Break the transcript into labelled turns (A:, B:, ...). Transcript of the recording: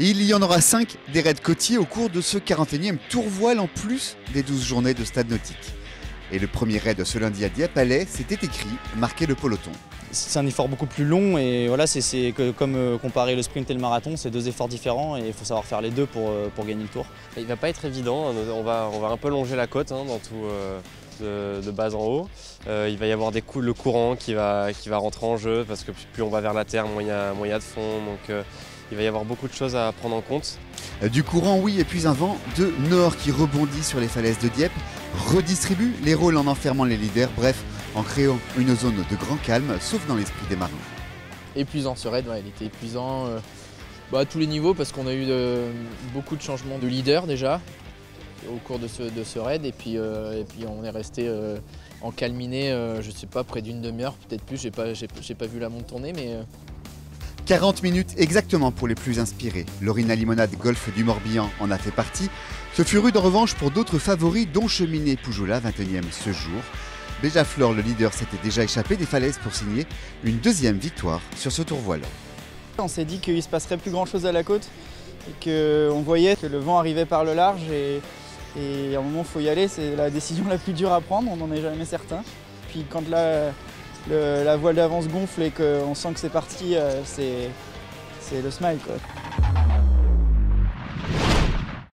A: Et il y en aura 5 des raids côtiers au cours de ce 41e tour voile en plus des 12 journées de stade nautique. Et le premier raid ce lundi à Dieppe allait, c'était écrit, marquer le peloton.
B: C'est un effort beaucoup plus long et voilà, c'est comme comparer le sprint et le marathon, c'est deux efforts différents et il faut savoir faire les deux pour gagner le tour.
C: Il ne va pas être évident, on va un peu longer la côte dans tout, de bas en haut. Il va y avoir le courant qui va rentrer en jeu parce que plus on va vers la terre, moins il y a de fond. Donc, il va y avoir beaucoup de choses à prendre en compte.
A: Du courant, oui, et puis un vent de nord qui rebondit sur les falaises de Dieppe, redistribue les rôles en enfermant les leaders, bref, en créant une zone de grand calme, sauf dans l'esprit des marins.
D: Épuisant ce raid, ouais, il était épuisant à tous les niveaux parce qu'on a eu beaucoup de changements de leader déjà au cours de ce raid et puis on est resté en calminé, je sais pas, près d'une demi-heure, peut-être plus, j'ai pas vu la montre tourner mais...
A: 40 minutes exactement pour les plus inspirés. Lorina Limonade Golfe du Morbihan en a fait partie. Ce fut rude en revanche pour d'autres favoris dont Cheminée Poujola, 21e ce jour. Béja Flor, le leader, s'était déjà échappé des falaises pour signer une deuxième victoire sur ce tour voile.
B: On s'est dit qu'il ne se passerait plus grand chose à la côte et qu'on voyait que le vent arrivait par le large et à un moment il faut y aller, c'est la décision la plus dure à prendre, on n'en est jamais certain. Puis quand la voile d'avance gonfle et qu'on sent que c'est parti, c'est le smile, quoi.